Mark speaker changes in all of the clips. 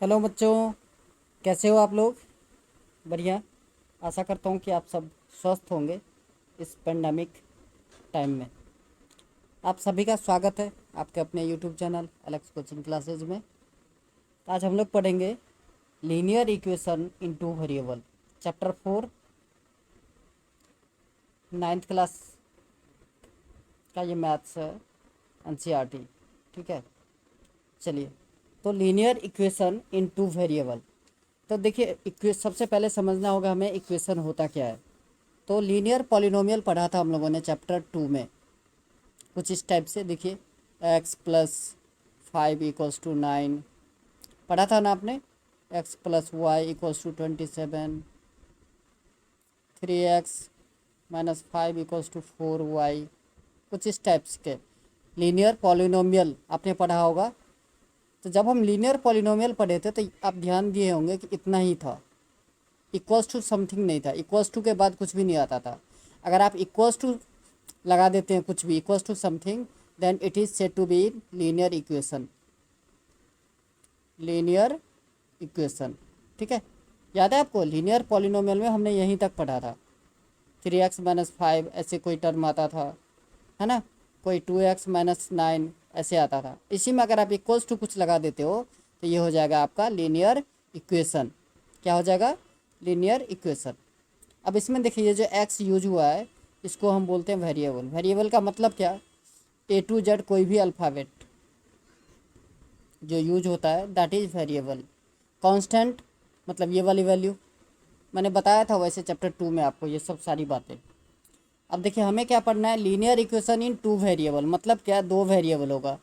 Speaker 1: Hello बच्चों, कैसे हो आप लोग? बढ़िया। आशा करता हूँ कि आप सब स्वस्थ होंगे इस पेंडेमिक टाइम में। आप सभी का स्वागत है आपके अपने YouTube channel Alex coaching classes में। तो आज हम लोग पढ़ेंगे लीनियर इक्वेशन इन two variable, chapter 4, ninth class का ये मैथ्स है, एनसीईआरटी। ठीक है, चलिए। तो लीनियर इक्वेशन इन टू वेरिएबल, तो देखिए सबसे पहले समझना होगा हमें इक्वेशन होता क्या है। तो लीनियर पॉलिनोमियल पढ़ा था हम लोगों ने चैप्टर 2 में, कुछ इस टाइप से। देखिए, x+5 = 9 पढ़ा था ना आपने। x+y = 27, 3x-5 = 4y, कुछ इस टाइप्स के लीनियर पॉलिनोमियल आपने पढ़ा होगा। तो जब हम लीनियर पॉलिनोमियल पढ़े थे तो आप ध्यान दिए होंगे कि इतना ही था, इक्वल्स टू समथिंग नहीं था, इक्वल्स टू के बाद कुछ भी नहीं आता था। अगर आप इक्वल्स टू लगा देते हैं, कुछ भी equals to something, then it is said to be linear equation. Linear equation, ठीक है। याद है आपको, लीनियर पॉलिनोमियल में हमने यहीं तक पढ़ा था। 3x-5 ऐसे कोई टर्म आता था, है ना। कोई 2x-9 ऐसे आता था। इसी में अगर आप इक्वल्स टू कुछ लगा देते हो तो ये हो जाएगा आपका लीनियर इक्वेशन। क्या हो जाएगा? Linear equation. अब इसमें देखिए, ये जो x यूज हुआ है इसको हम बोलते हैं वेरिएबल। वेरिएबल का मतलब क्या? A to Z कोई भी अल्फ़ाबेट जो यूज होता है दैट इज़ वेरिएबल। कांस्टेंट मतलब ये वाली वैल्यू मैंने बताया था वैसे चैप्टर 2 में आपको ये सब सारी बातें। अब देखिए हमें क्या पढ़ना है, लीनियर इक्वेशन इन टू वेरिएबल। मतलब क्या? दो वेरिएबल होगा।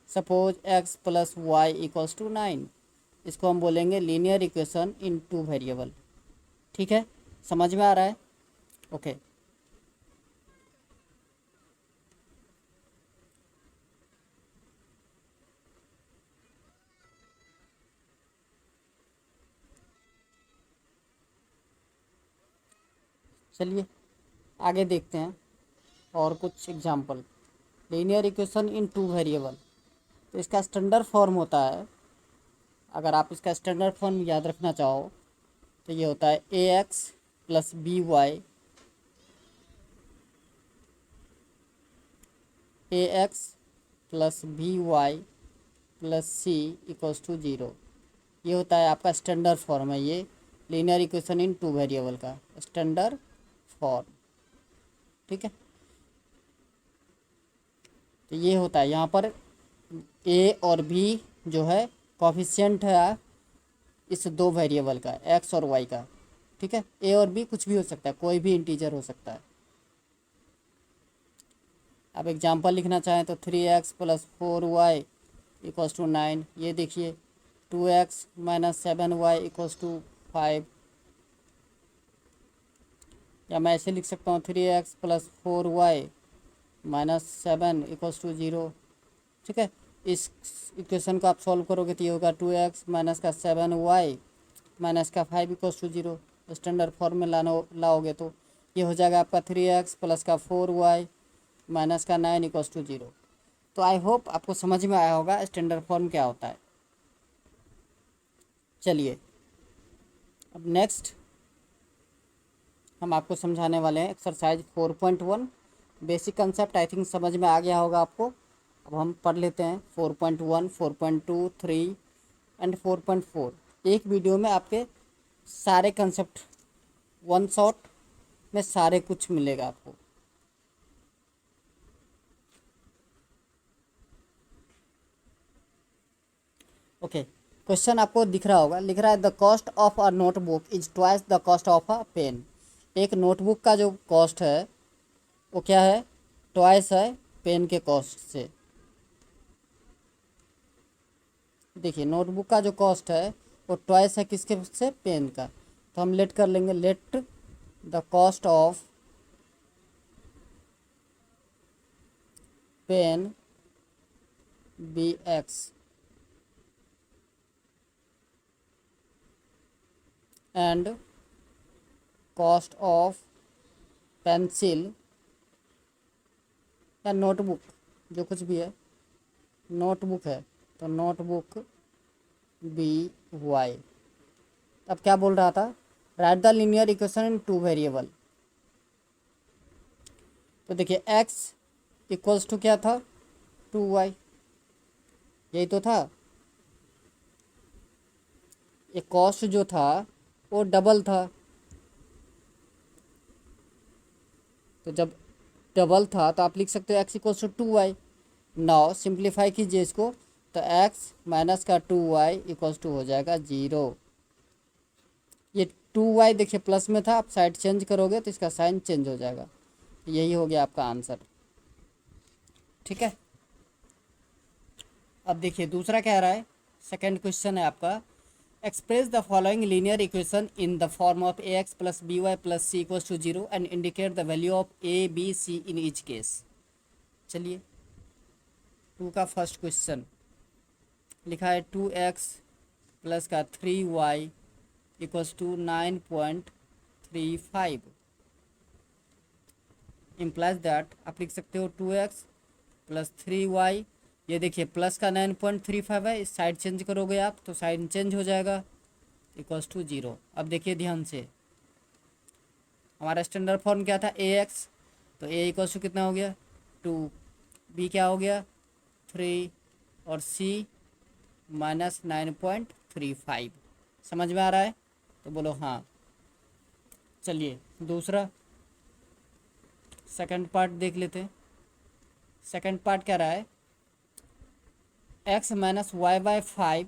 Speaker 1: सपोज x+y = 9, इसको हम बोलेंगे लीनियर इक्वेशन इन टू वेरिएबल। ठीक है, समझ में आ रहा है? ओके। चलिए आगे देखते हैं और कुछ एग्जांपल। लीनियर इक्वेशन इन टू वेरिएबल, तो इसका स्टैंडर्ड फॉर्म होता है, अगर आप इसका स्टैंडर्ड फॉर्म याद रखना चाहो तो ये होता है ax+by 0। ये होता है आपका स्टैंडर्ड फॉर्म है, ये लीनियर इक्वेशन इन टू वेरिएबल का स्टैंडर्ड फॉर्म। ठीक है, तो ये होता है यहाँ पर ए और बी जो है कॉफिशिएंट है इस दो वेरिएबल का, एक्स और वाई का। ठीक है, ए और बी कुछ भी हो सकता है, कोई भी इंटीजर हो सकता है। अब एग्जांपल लिखना चाहें तो 3x+4y = 9। ये देखिए 2x-7y = 5, या मैं ऐसे लिख सकता हूँ 3x+4y-7 = 0। ठीक है, इस इक्वेशन को आप सॉल्व करोगे तो ये होगा 2x-7y-5 = 0। स्टैंडर्ड फॉर्म में लाओगे तो ये हो जाएगा आपका 3x+4y-9 = 0। तो आई होप आपको समझ में आया होगा स्टैंडर्ड फॉर्म क्या होता है। चलिए अब नेक्स्ट हम आपको समझाने वाले हैं exercise 4.1। Basic concept I think समझ में आ गया होगा आपको। अब हम पढ़ लेते हैं 4.1, 4.2, 3 एंड 4.4। एक वीडियो में आपके सारे कंसेप्ट, वन शॉट में सारे कुछ मिलेगा आपको। ओके, क्वेश्चन आपको दिख रहा होगा, लिख रहा है the cost of a notebook is twice the cost of a pen. एक नोटबुक का जो कॉस्ट है वो क्या है? ट्वाइस है पेन के कॉस्ट से। देखिए नोटबुक का जो कॉस्ट है वो ट्वाइस है किसके से? पेन का। तो हम लेट कर लेंगे, let the cost of pen be X and cost of pencil या नोटबुक, जो कुछ भी है, नोटबुक है तो नोटबुक बी वाई। अब क्या बोल रहा था, right the linear equation in two variable. तो देखिए x इक्वल्स टू क्या था, 2y, यही तो था। ये कॉस्ट जो था वो डबल था, तो जब डबल था तो आप लिख सकते हो x equals to 2y। Now simplify कीजिए इसको, तो x माइनस का 2y इक्वल्स टू हो जाएगा 0। ये 2y देखिए प्लस में था, आप साइड चेंज करोगे तो इसका साइन चेंज हो जाएगा। यही हो गया आपका आंसर, ठीक है। अब देखिए दूसरा कह रहा है, सेकंड क्वेश्चन है आपका, express the following linear equation in the form of ax plus B Y plus C equals to 0 and indicate the value of a b c in each case. चलिए 2 का फर्स्ट क्वेश्चन लिखा है 2x plus का 3y equals to 9.35, implies that आप लिख सकते हो 2x plus 3y, ये देखिए प्लस का 9.35 है, इस साइड चेंज करोगे आप तो साइड चेंज हो जाएगा, इक्वल्स टू 0। अब देखिए ध्यान से, हमारा स्टैंडर्ड फॉर्म क्या था ax, तो a इक्वल्स टू कितना हो गया 2, b क्या हो गया 3 और c माइनस 9.35। समझ में आ रहा है तो बोलो हाँ। चलिए दूसरा सेकंड पार्ट देख लेते हैं। सेकंड पार्ट क्या रहा है, x minus Y by 5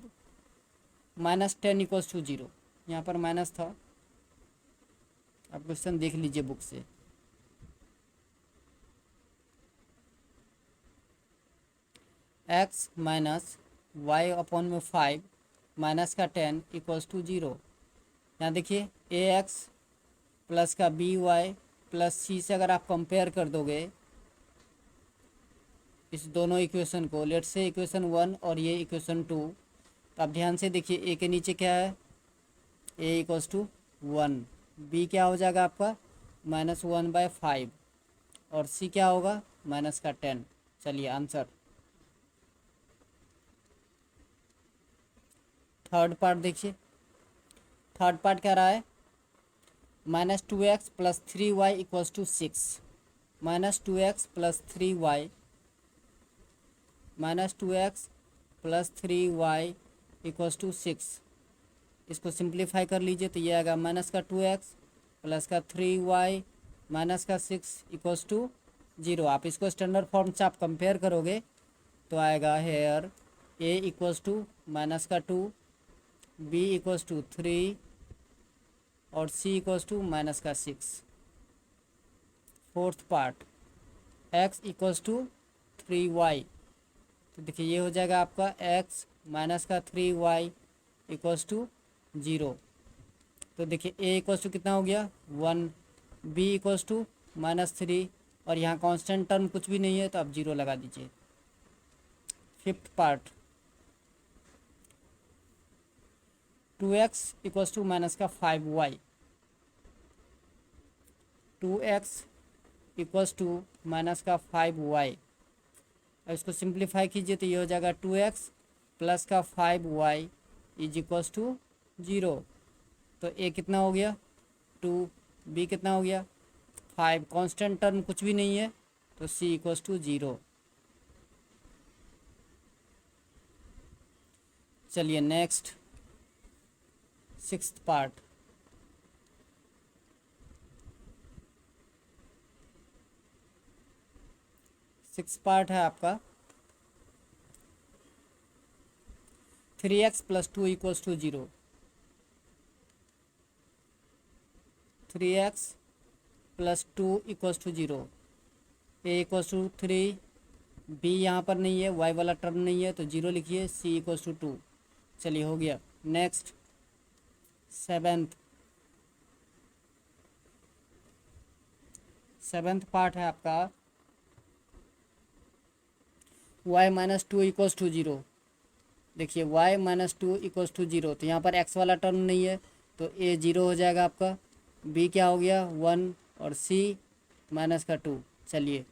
Speaker 1: minus 10 equals to 0। यहाँ पर माइनस था, आप क्वेश्चन देख लीजिए बुक से। x माइनस वाई अपॉन में 5 माइनस का 10 इक्वल्स टू 0। यहाँ देखिए ax प्लस का बी वाई प्लस सी से अगर आप कंपेयर कर दोगे इस दोनों इक्वेशन को, लेट से इक्वेशन 1 और ये इक्वेशन 2, तो आप ध्यान से देखिए ए के नीचे क्या है, ए इक्वल्स टू 1, बी क्या हो जाएगा आपका माइनस 1/5 और सी क्या होगा माइनस का 10। चलिए आंसर। थर्ड पार्ट देखिए, थर्ड पार्ट क्या रहा है, minus 2x plus 3y equals to 6, minus 2x plus 3y minus 2x plus 3y equals to 6। इसको सिंप्लीफाई कर लीजिए तो ये आएगा माइनस का 2x प्लस का 3y माइनस का 6 इक्वल्स टू 0। आप इसको स्टैंडर्ड फॉर्म से आप कंपेयर करोगे तो आएगा here a equals to minus का 2, b इक्वल्स टू 3 और c इक्वल्स टू माइनस का 6। Fourth part x equals to 3y, तो देखिए ये हो जाएगा आपका x माइनस का 3y इक्वल्स टू 0। तो देखिए a इक्वल्स टू कितना हो गया 1, b इक्वल्स टू माइनस 3 और यहाँ कांस्टेंट टर्म कुछ भी नहीं है तो आप 0 लगा दीजिए। Fifth part 2x equals to minus का 5y, 2x equals to minus का 5y, और इसको सिंप्लीफाई कीजिए तो ये हो जाएगा 2x प्लस का 5y इज इक्वल्स टू 0। तो a कितना हो गया 2, b कितना हो गया 5, कांस्टेंट टर्म कुछ भी नहीं है तो c इक्वल्स टू 0। चलिए next sixth part, six part है आपका 3x plus 2 equals to 0, 3x plus 2 equals to 0, a equals to 3, b यहाँ पर नहीं है, y वाला टर्म नहीं है तो 0 लिखिए, c इक्वल्स टू 2। चलिए हो गया। नेक्स्ट सेवेंथ पार्ट है आपका y माइनस 2 इक्वल्स टू 0। देखिए y माइनस 2 इक्वल्स टू 0, तो यहाँ पर x वाला टर्म नहीं है तो a 0 हो जाएगा आपका, b क्या हो गया 1 और c माइनस का 2। चलिए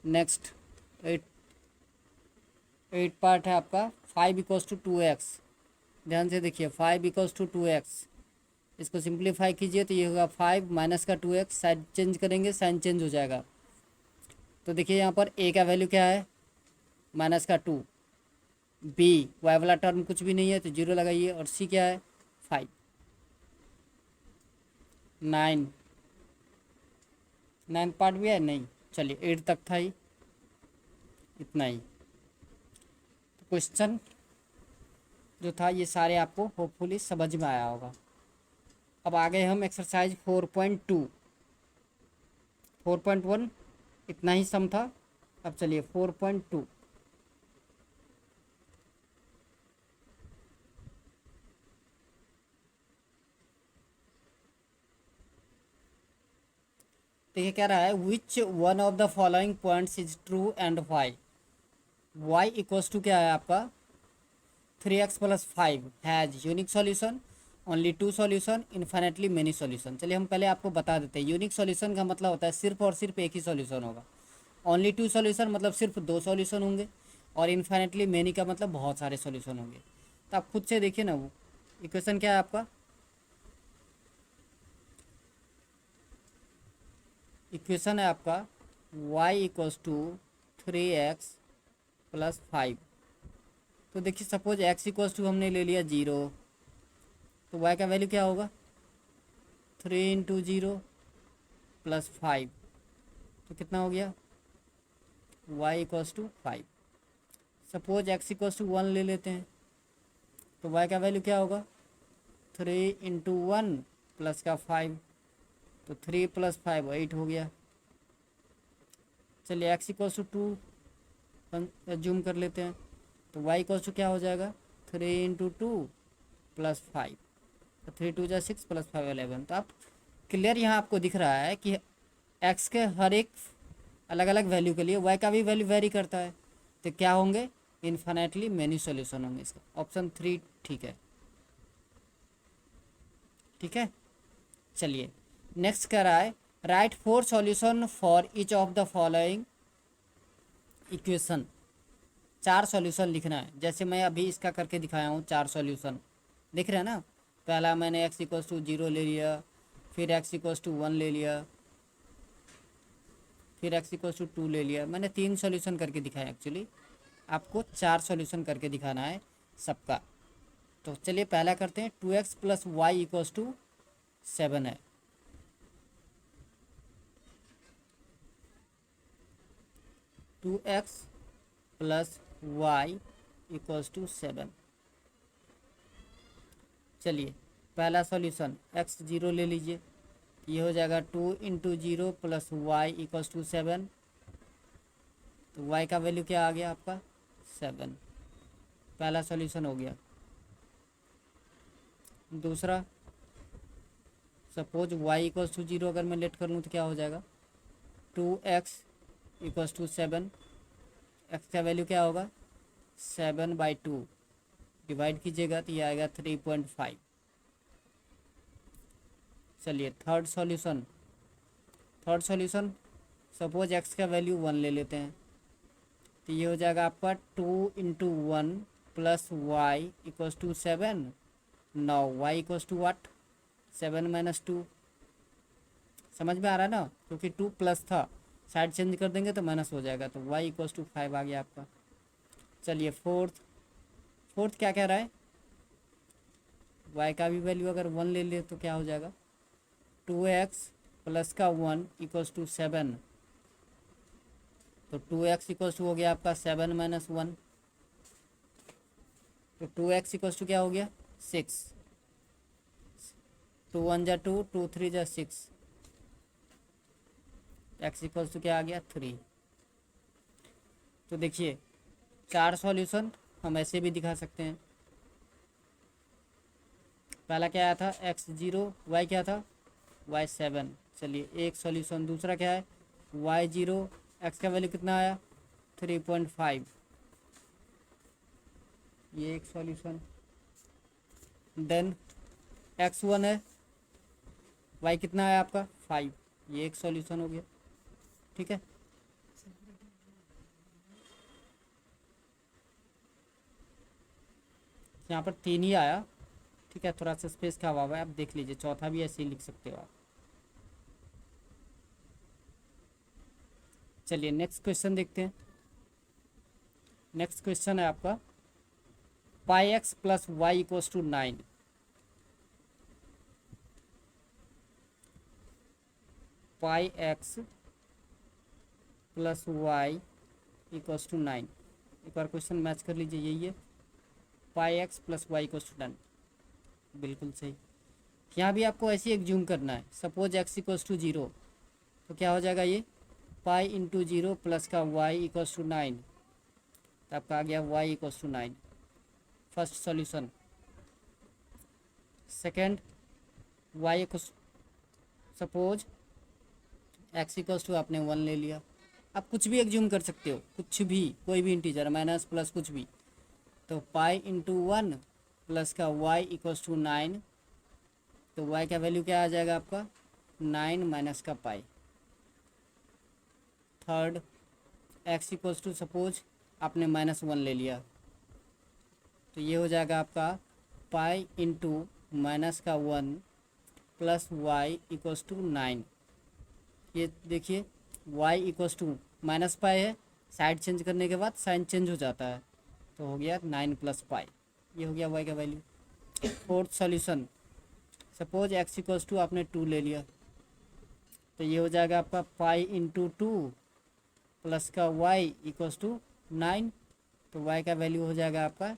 Speaker 1: नेक्स्ट एट पार्ट है आपका 5 इक्वल्स टू 2x, ध्यान से देखिए, 5 इक्वल्स टू 2x, इसको सिंप्लीफाई कीजिए तो ये होगा 5 माइनस का 2x, साइड चेंज करेंगे साइन चेंज हो जाएगा। तो देखिए यहाँ पर a का वैल्यू क्या है, माइनस का 2, b y वाला टर्म कुछ भी नहीं है तो 0 लगाइए, और c क्या है 5, 9 पार्ट भी है नहीं, चलिए 8 तक था ही, इतना ही। तो क्वेश्चन जो था ये सारे आपको होपफुली समझ में आया होगा। अब आ गए हम एक्सरसाइज 4.2, 4.1 इतना ही सम था। अब चलिए 4.2, देखिए क्या रहा है, which one of the following points is true and why. Y equals to क्या है आपका 3x plus 5 has unique solution, only 2 solution, infinitely many solution. चलिए हम पहले आपको बता देते हैं, यूनिक सॉल्यूशन का मतलब होता है सिर्फ और सिर्फ एक ही सॉल्यूशन होगा, ओनली 2 सॉल्यूशन मतलब सिर्फ 2 सॉल्यूशन होंगे, और इन्फिनिटली मेनी का मतलब बहुत सारे सॉल्यूशन होंगे। तो आप खुद से देखिए ना, वो इक्वेशन क्या है आपका, इक्वेशन है आपका y equals to 3x plus 5। तो देखिए सपोज x इक्वल्स टू हमने ले लिया 0, तो y का वैल्यू क्या होगा 3 इंटू 0 प्लस 5, तो कितना हो गया y equals to 5। Suppose x equals to 1 ले लेते हैं, तो y का वैल्यू क्या होगा 3 इंटू 1 प्लस का 5, तो 3 प्लस 5 8 हो गया। चलिए x इक्वल्स टू 2 जूम कर लेते हैं, तो y इक्वल्स टू क्या हो जाएगा 3 इंटू 2 प्लस 5, तो 3 2 जा 6 प्लस 5 11। तो आप क्लियर यहाँ आपको दिख रहा है कि x के हर एक अलग अलग वैल्यू के लिए y का भी वैल्यू वेरी करता है, तो क्या होंगे इन्फिनिटली मेनी सॉल्यूशन होंगे। इसका ऑप्शन 3 ठीक है, ठीक है। चलिए नेक्स्ट कह रहा है, right 4 solution for each of the following equation. 4 solution लिखना है, जैसे मैं अभी इसका करके दिखाया हूँ 4 सॉल्यूशन, दिख रहे हैं ना। पहला मैंने x इक्वल्स टू 0 ले लिया, फिर x इक्वल्स टू 1 ले लिया, फिर x इक्वल्स टू 2 ले लिया। मैंने 3 सॉल्यूशन करके दिखाया, एक्चुअली आपको 4 सॉल्यूशन करके दिखाना है सबका। तो चलिए पहला करते हैं, 2x plus Y equals to 7 है, two X plus Y equals to 7। चलिए पहला सॉल्यूशन x 0 ले लीजिए, ये हो जाएगा 2 into 0 plus Y equals to 7, तो y का वैल्यू क्या आ गया आपका 7, पहला सॉल्यूशन हो गया। दूसरा, सपोज y इक्वल्स टू 0 अगर मैं लेट कर लूँ तो क्या हो जाएगा 2x इक्वल्स टू 7, x का वैल्यू क्या होगा 7/2, डिवाइड कीजिएगा तो ये आएगा 3.5। चलिए थर्ड सॉल्यूशन, सपोज x का वैल्यू 1 ले लेते हैं, तो ये हो जाएगा आपका 2 into 1 plus Y equals to 7। Now y equals to what 7 minus 2, समझ में आ रहा है ना, क्योंकि 2 प्लस था, साइड चेंज कर देंगे तो माइनस हो जाएगा, तो y इक्वल्स टू 5 आ गया आपका। चलिए फोर्थ क्या कह रहा है, y का भी वैल्यू अगर 1 ले ले तो क्या हो जाएगा 2x प्लस का 1 इक्वल्स टू 7, तो 2x इक्वल्स टू हो गया आपका 7 माइनस 1, तो 2x इक्वल्स टू क्या हो गया 6, 2 1 जा 2, 2 3 जा 6, x इक्वल्स टू क्या आ गया 3। तो देखिए 4 सॉल्यूशन हम ऐसे भी दिखा सकते हैं। पहला क्या आया था x 0, y क्या था y 7। चलिए एक सॉल्यूशन, दूसरा क्या है y 0, x का वैल्यू कितना आया 3.5, ये एक सॉल्यूशन। देन x 1 है, y कितना है आपका 5, ये एक सॉल्यूशन हो गया, ठीक है। यहाँ पर 3 ही आया, ठीक है, थोड़ा सा स्पेस का अभाव है, आप देख लीजिए, चौथा भी ऐसे ही लिख सकते हो आप। चलिए नेक्स्ट क्वेश्चन देखते हैं। नेक्स्ट क्वेश्चन है आपका pi x plus Y equals to 9। Pi x plus Y equals to 9। एक बार क्वेश्चन मैच कर लीजिए, यही है, pi x plus Y equals to 9, बिल्कुल सही। यहाँ भी आपको ऐसे ही एक जूम करना है। सपोज एक्स इक्वल्स टू 0, तो क्या हो जाएगा ये पाई इंटू 0 प्लस का वाई इक्वल्स टू 9, तो आपका आ गया y equals to 9, first solution. Second, y equals, suppose x equals to आपने 1 ले लिया, आप कुछ भी एग्ज्यूम कर सकते हो, कुछ भी, कोई भी इंटीजर, माइनस प्लस कुछ भी, तो पाई इंटू 1 प्लस का वाई इक्वल्स टू 9, तो वाई का वैल्यू क्या आ जाएगा आपका 9 माइनस का pi. Third, x equals to, suppose आपने -1 ले लिया, तो ये हो जाएगा आपका पाई इंटू माइनस का 1 प्लस वाई इक्वल्स टू 9। ये देखिए y equals to minus pi है, साइड चेंज करने के बाद साइन चेंज हो जाता है, तो हो गया 9 प्लस पाई, ये हो गया y का value. Fourth solution, suppose x equals to आपने 2 ले लिया, तो ये हो जाएगा आपका पाई इंटू 2 प्लस का y इक्वल्स टू 9, तो y का वैल्यू हो जाएगा आपका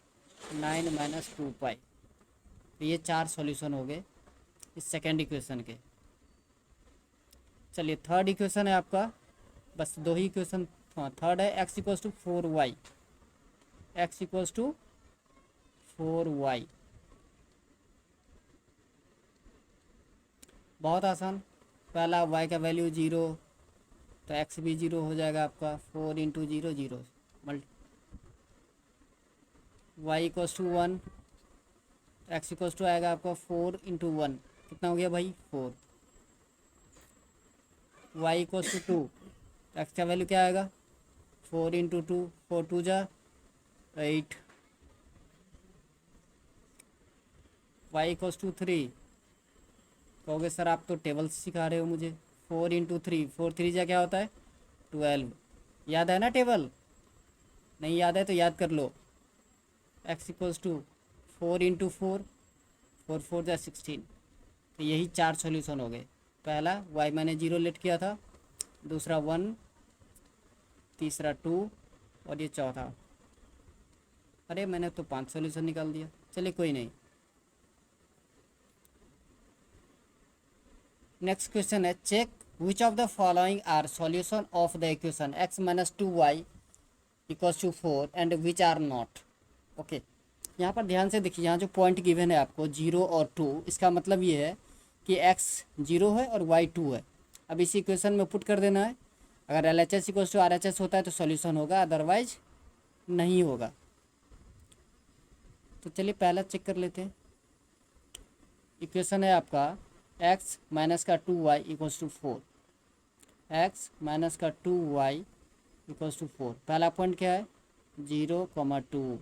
Speaker 1: 9 माइनस 2 पाई। तो ये 4 सॉल्यूशन हो गए इस सेकेंड इक्वेशन के। चलिए थर्ड इक्वेशन है आपका, बस 2 ही इक्वेशन, हाँ थर्ड है x equals to 4y। x equals to 4y, बहुत आसान। पहला y का वैल्यू 0, तो x भी 0 हो जाएगा आपका, 4 into 0 0 y equals to 1, x equals to आएगा आपका 4 इंटू 1, कितना हो गया भाई 4। y इक्वल्स टू 2, तो x का वैल्यू क्या आएगा 4 इंटू 2, 4 2 जा 8। y इक्वल्स टू 3, कहोगे सर आप तो टेबल सिखा रहे हो मुझे, 4 इंटू 3, 4 3 जा क्या होता है 12, याद है ना टेबल, नहीं याद है तो याद कर लो। x इक्वल्स टू 4 इंटू 4, 4 4 जा 16, तो यही 4 सॉल्यूशन हो गए। पहला y मैंने 0 लेट किया था, दूसरा 1, तीसरा 2 और ये चौथा, अरे मैंने तो 5 सॉल्यूशन निकाल दिया, चलिए कोई नहीं। नेक्स्ट क्वेश्चन है check which of the following are solution of the equation x minus 2y equals to 4 and which are not. Okay, यहाँ पर ध्यान से देखिए, यहाँ जो पॉइंट गिवन है आपको 0 और 2, इसका मतलब ये है कि x 0 है और y 2 है। अब इसी इक्वेशन में पुट कर देना है, अगर LHS इक्वल्स टू RHS होता है तो सॉल्यूशन होगा, अदरवाइज नहीं होगा। तो चलिए पहला चेक कर लेते हैं। इक्वेशन है आपका x माइनस का 2y equals to 4, x minus का 2y इक्वल्स टू 4। पहला पॉइंट क्या है 0,2,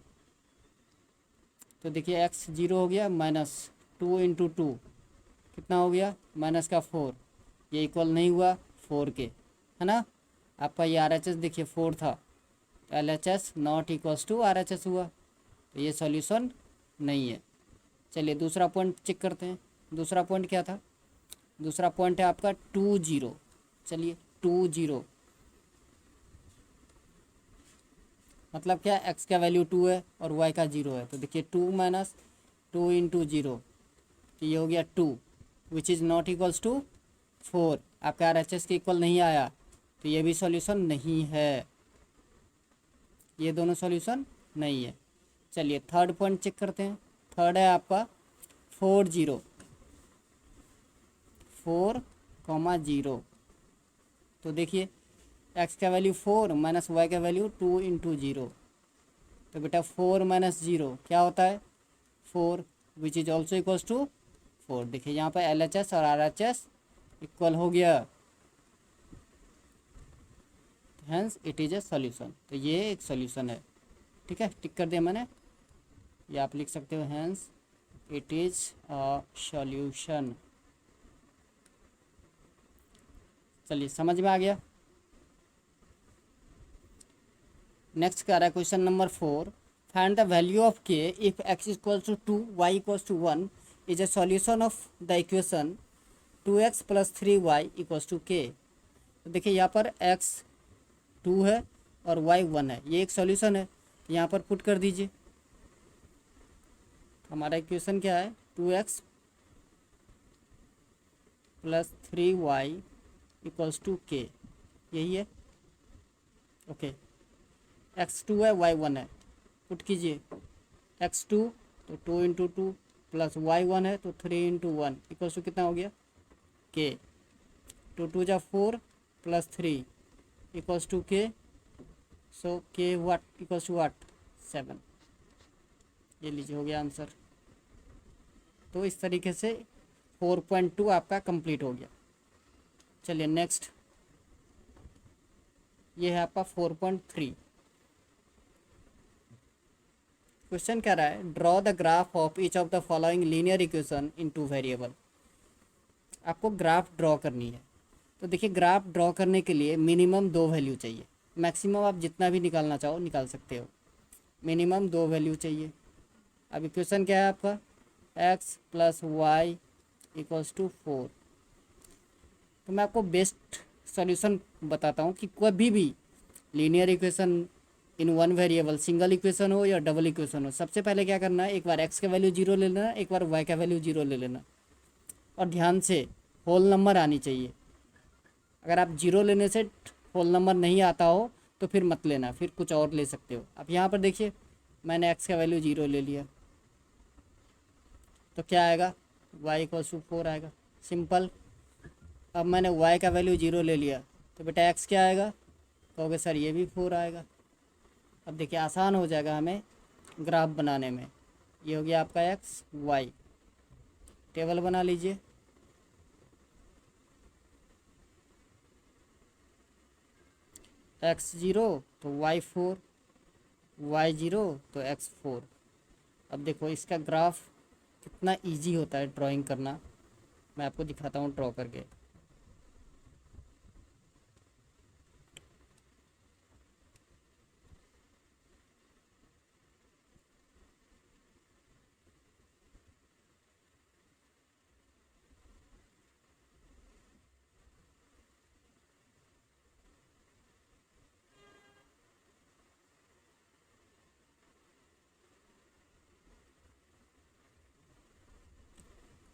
Speaker 1: तो देखिए x 0 हो गया, माइनस 2 इंटू 2 कितना हो गया माइनस का 4, ये इक्वल नहीं हुआ 4 के, है ना। आपका ये RHS देखिए 4 था, LHS not equals to RHS हुआ, तो ये सॉल्यूशन नहीं है। चलिए दूसरा पॉइंट चेक करते हैं। दूसरा पॉइंट क्या था, दूसरा पॉइंट है आपका 2 0, चलिए 2 0 मतलब क्या, x का वैल्यू 2 है और y का 0 है, तो देखिए 2 माइनस 2 इंटू 0, तो ये हो गया 2 which is not equals to 4। आपका RHS के इक्वल नहीं आया, तो ये भी सॉल्यूशन नहीं है, ये दोनों सॉल्यूशन नहीं है। चलिए थर्ड पॉइंट चेक करते हैं। थर्ड है आपका 4 0, 4,0, तो देखिए x का वैल्यू 4 माइनस y का वैल्यू 2 इंटू 0, तो बेटा 4 माइनस 0 क्या होता है 4 which is also equals to 4। देखिए यहाँ पर LHS और RHS इक्वल हो गया, hence it is a solution, तो ये एक सॉल्यूशन है। ठीक है, टिक कर दिया मैंने, या आप लिख सकते हो hence it is a solution. चलिए समझ में आ गया। नेक्स्ट कह रहा है question number 4, find the value of k if x equals to 2 y equals to 1 is a solution of the equation 2x plus 3y equals to k. तो देखिए यहाँ पर x 2 है और y 1 है, ये एक सॉल्यूशन है, यहाँ पर पुट कर दीजिए। हमारा इक्वेशन क्या है, 2x plus 3y equals to के, यही है। ओके, x2 है y1 है, पुट कीजिए x2 तो 2 इंटू 2 प्लस y1 है तो 3 इंटू 1 इक्वल्स टू कितना हो गया k। 2 2 जा 4 plus 3 equals to k, so k what equals to what 7। ये लीजिए हो गया आंसर। तो इस तरीके से 4.2 आपका कंप्लीट हो गया। चलिए नेक्स्ट, ये है आपका 4.3। क्वेश्चन कह रहा है draw the graph of each of the following linear equation in 2 variable. आपको ग्राफ ड्रॉ करनी है। तो देखिए ग्राफ ड्रॉ करने के लिए मिनिमम 2 वैल्यू चाहिए, मैक्सिमम आप जितना भी निकालना चाहो निकाल सकते हो, मिनिमम 2 वैल्यू चाहिए। अब इक्वेशन क्या है आपका, x plus Y equals to 4। तो मैं आपको बेस्ट सॉल्यूशन बताता हूँ कि कोई भी लीनियर इक्वेशन इन 1 वेरिएबल, सिंगल इक्वेशन हो या डबल इक्वेशन हो, सबसे पहले क्या करना है, एक बार x का वैल्यू 0 ले लेना, एक बार y का वैल्यू 0 ले लेना, और ध्यान से होल नंबर आनी चाहिए। अगर आप 0 लेने से होल नंबर नहीं आता हो तो फिर मत लेना, फिर कुछ और ले सकते हो। अब यहाँ पर देखिए मैंने x का वैल्यू 0 ले लिया, तो क्या आएगा, y इक्वल्स टू 4 आएगा, सिंपल। अब मैंने y का वैल्यू 0 ले लिया, तो बेटा x क्या आएगा, कहोगे सर ये भी 4 आएगा। अब देखिए आसान हो जाएगा हमें ग्राफ बनाने में। ये हो गया आपका x y, टेबल बना लीजिए। x 0 तो y 4, y 0 तो x 4। अब देखो इसका ग्राफ कितना इजी होता है ड्राइंग करना, मैं आपको दिखाता हूँ ड्रॉ करके।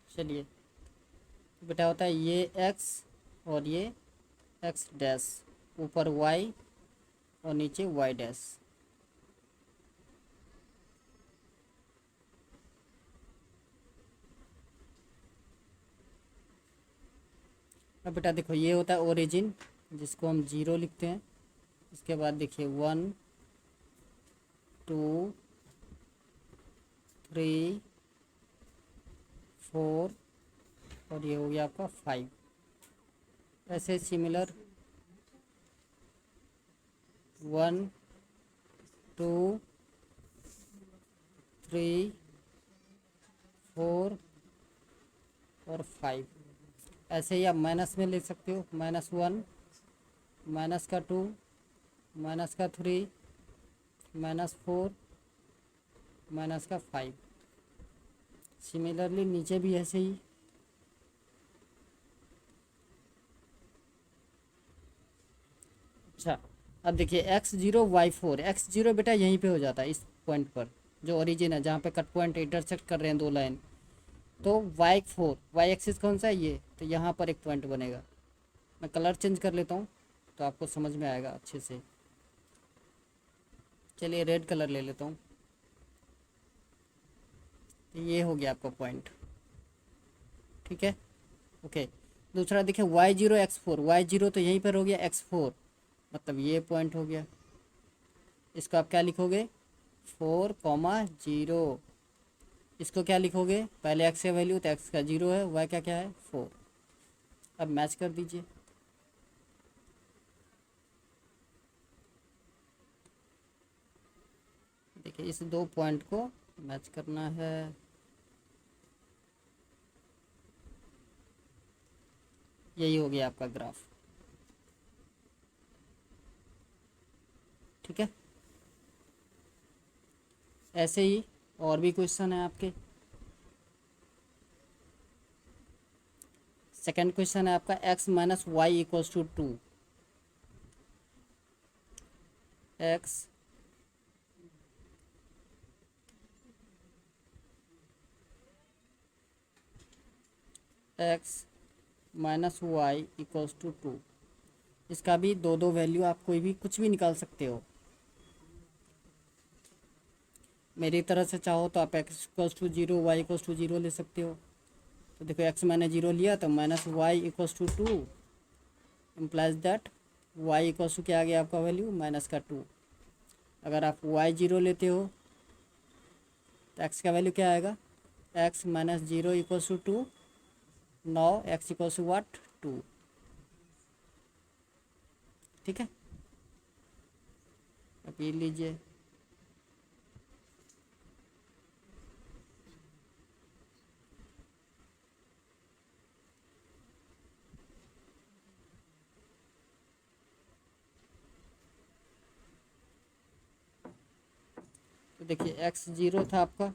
Speaker 1: चलिए बेटा होता है ये x और ये x डैश, ऊपर y और नीचे y डैश। अब बेटा देखो ये होता है ओरिजिन, जिसको हम 0 लिखते हैं। इसके बाद देखिए 1 2 3 4 और ये हो गया आपका 5। ऐसे सिमिलर 1 2 3 4 और 5। ऐसे ही आप माइनस में ले सकते हो, -1, -2, -3, -4, -5। सिमिलरली नीचे भी ऐसे ही। अच्छा अब देखिए x0 y4, x0 बेटा यहीं पे हो जाता है, इस पॉइंट पर जो ओरिजिन है, जहाँ पे कट पॉइंट इंटरसेक्ट कर रहे हैं 2 लाइन। तो y4, y एक्सिस कौन सा है ये, तो यहाँ पर एक पॉइंट बनेगा। मैं कलर चेंज कर लेता हूँ तो आपको समझ में आएगा अच्छे से। चलिए रेड कलर ले लेता हूँ। ये हो गया आपका पॉइंट, ठीक है। ओके, दूसरा देखिए y0 x4, y0 तो यहीं पर हो गया, x4 मतलब ये पॉइंट हो गया। इसको आप क्या लिखोगे, 4,0। इसको क्या लिखोगे, पहले x का वैल्यू तो x का 0 है, y का क्या है 4। अब मैच कर दीजिए। देखिए इस 2 पॉइंट को मैच करना है। यही हो गया आपका ग्राफ। ठीक है, ऐसे ही और भी क्वेश्चन है आपके। सेकंड क्वेश्चन है आपका x minus Y equals to 2। X X minus Y equals to 2। इसका भी दो दो वैल्यू आप कोई भी कुछ भी निकाल सकते हो। मेरी तरह से चाहो तो आप x equals to 0 Y equals to 0 ले सकते हो। तो देखो x मैंने 0 लिया तो माइनस वाई इक्वल्स टू 2 इम्प्लाइज दैट y इक्वल्स टू क्या आ गया आपका वैल्यू माइनस का 2। अगर आप y 0 लेते हो तो x का वैल्यू क्या आएगा, x minus 0 equals to 2। Now x equals to what 2। ठीक है, अब ये लीजिए। तो देखिए x 0 था आपका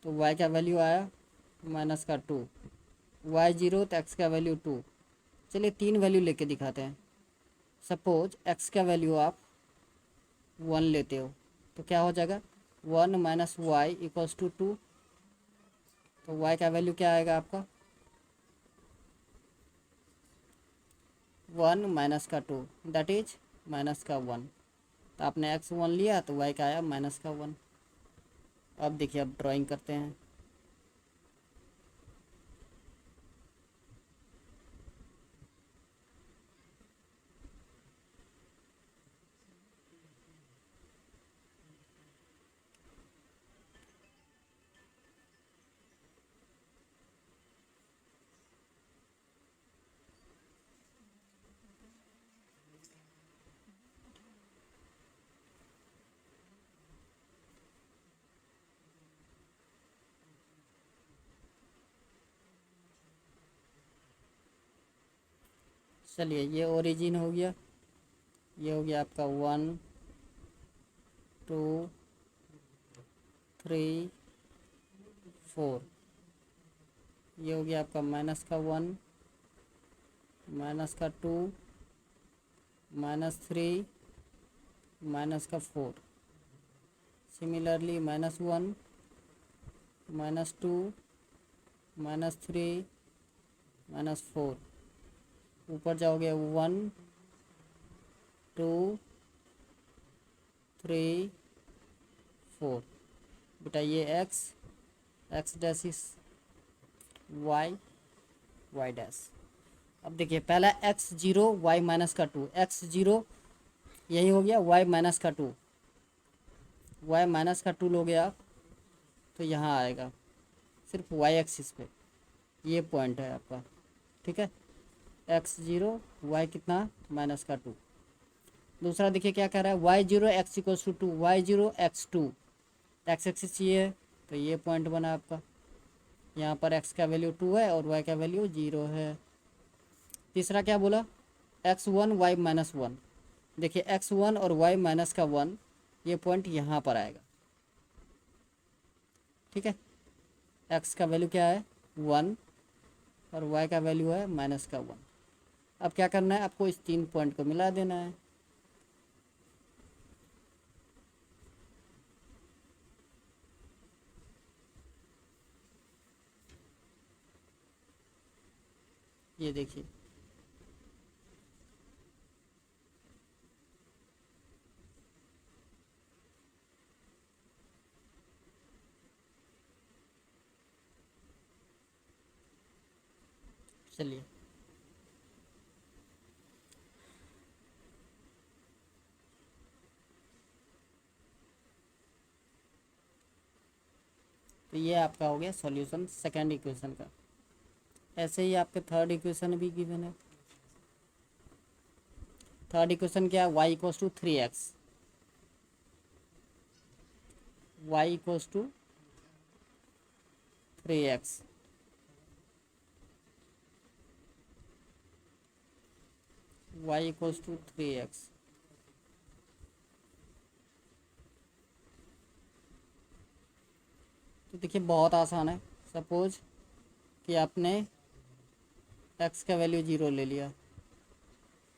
Speaker 1: तो y का वैल्यू आया माइनस का 2। y 0 तो x का वैल्यू 2। चलिए तीन वैल्यू लेके दिखाते हैं। सपोज x का वैल्यू आप 1 लेते हो तो क्या हो जाएगा 1 माइनस वाई इक्वल्स टू 2। तो y का वैल्यू क्या आएगा आपका 1 माइनस का 2 दैट इज माइनस का 1। तो आपने x 1 लिया तो y का आया माइनस का 1। अब देखिए अब ड्राइंग करते हैं। चलिए ये ओरिजिन हो गया, ये हो गया आपका 1 2 3 4। ये हो गया आपका माइनस का 1 माइनस का 2 माइनस 3 माइनस का 4। Similarly minus 1 minus 2 minus 3 minus 4। ऊपर जाओगे 1 2 3 4। बेटा ये x डैश इस y डैश। अब देखिए पहला x 0 y माइनस का 2। x 0 यही हो गया y माइनस का 2। y माइनस का 2 लोगे आप तो यहाँ आएगा सिर्फ y एक्सिस पे, ये पॉइंट है आपका। ठीक है, x 0 y कितना माइनस का 2। दूसरा देखिए क्या कह रहा है y 0 x equals to 2 y 0 x 2। X axis चाहिए तो ये पॉइंट बना आपका। यहाँ पर x का वैल्यू 2 है और y का वैल्यू 0 है। तीसरा क्या बोला x1 y माइनस 1। देखिए x1 और y माइनस का 1 ये पॉइंट यहाँ पर आएगा। ठीक है, x का वैल्यू क्या है 1 और y का वैल्यू है माइनस का 1। अब क्या करना है आपको इस तीन पॉइंट को मिला देना है। ये देखिए चलिए तो ये आपका हो गया सॉल्यूशन सेकंड इक्वेशन का। ऐसे ही आपके थर्ड इक्वेशन भी गिवन है। थर्ड इक्वेशन क्या है y equals to 3x। y equals to 3x, y equals to 3x। तो देखिए बहुत आसान है। सपोज कि आपने x का वैल्यू 0 ले लिया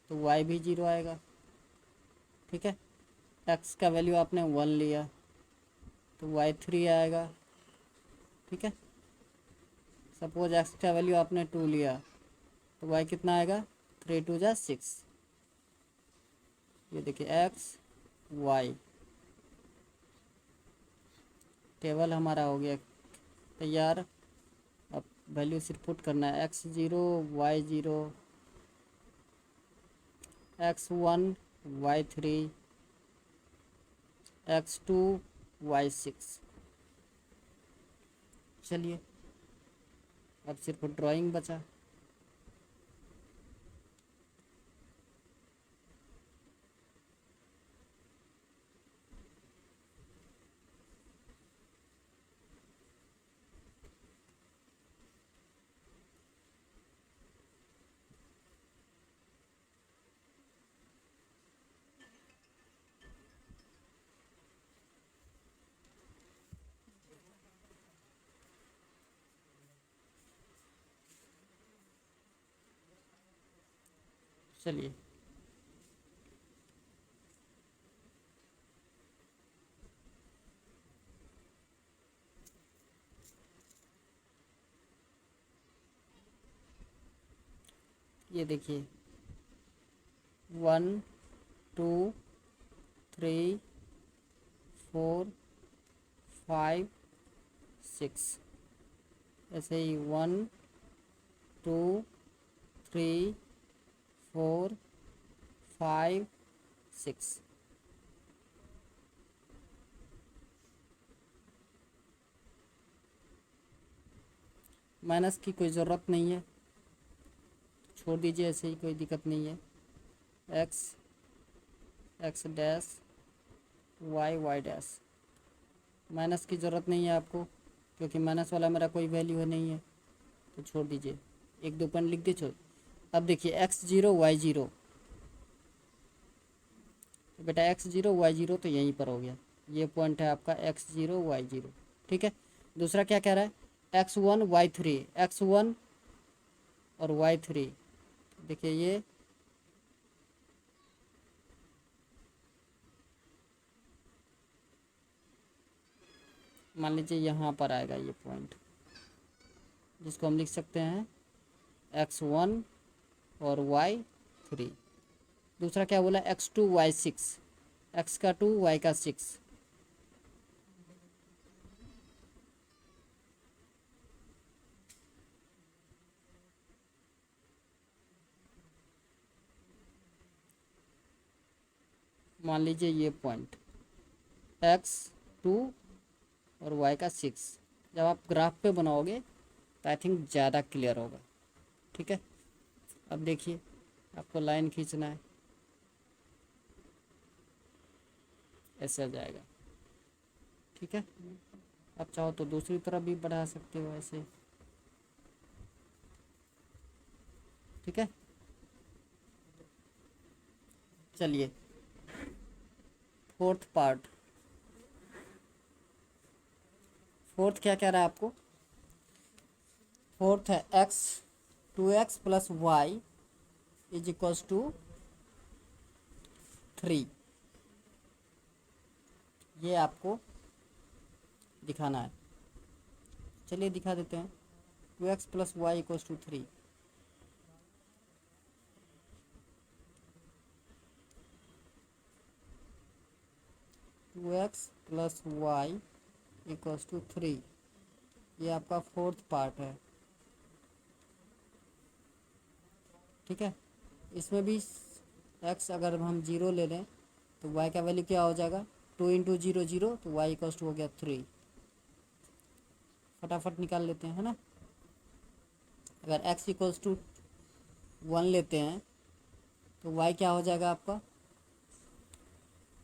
Speaker 1: तो y भी 0 आएगा। ठीक है, x का वैल्यू आपने 1 लिया तो y 3 आएगा। ठीक है, सपोज x का वैल्यू आपने 2 लिया तो y कितना आएगा, 3 2 जा 6। ये देखिए x y, टेबल हमारा हो गया तैयार। अब वैल्यू सिर्फ पुट करना है, x0 y0 x1 y3 x2 y6। चलिए अब सिर्फ ड्राइंग बचा। चलिए ये देखिए 1 2 3 4 5 6, ऐसे ही 1 2 3 4 5 6। माइनस की कोई ज़रूरत नहीं है, छोड़ दीजिए ऐसे ही, कोई दिक्कत नहीं है। x x dash y dash, minus की ज़रूरत नहीं है आपको क्योंकि माइनस वाला मेरा कोई वैल्यू है नहीं है, तो छोड़ दीजिए, 1 2 पॉइंट लिख दे छोड़। अब देखिए x0 y0, तो बेटा x0 y0 तो यहीं पर हो गया, ये पॉइंट है आपका x0 y0। ठीक है, दूसरा क्या कह रहा है, x1 y3, x1 और y3। देखिए ये मान लीजिए यहाँ पर आएगा ये पॉइंट, जिसको हम लिख सकते हैं x1 और y3। दूसरा क्या बोला, x2 y6, x का 2 y का 6। मान लीजिए ये पॉइंट x2 और y का 6, जब आप ग्राफ पे बनाओगे तो आई थिंक ज़्यादा क्लियर होगा। ठीक है, अब देखिए आपको लाइन खींचना है, ऐसे आ जाएगा। ठीक है, आप चाहो तो दूसरी तरफ भी बढ़ा सकते हो ऐसे। ठीक है, चलिए फोर्थ पार्ट। फोर्थ क्या कह रहा है आपको, फोर्थ है x 2x plus Y is equals to 3। ये आपको दिखाना है, चलिए दिखा देते हैं। 2x plus Y equals to 3, two X plus Y equals to 3, ये आपका फोर्थ पार्ट है। ठीक है, इसमें भी x अगर हम 0 ले लें तो y का वैल्यू क्या हो जाएगा, 2 इंटू 0 0, तो y इक्वल्स टू हो गया 3। फटाफट निकाल लेते हैं, है ना। अगर x इक्वल्स टू 1 लेते हैं तो y क्या हो जाएगा आपका,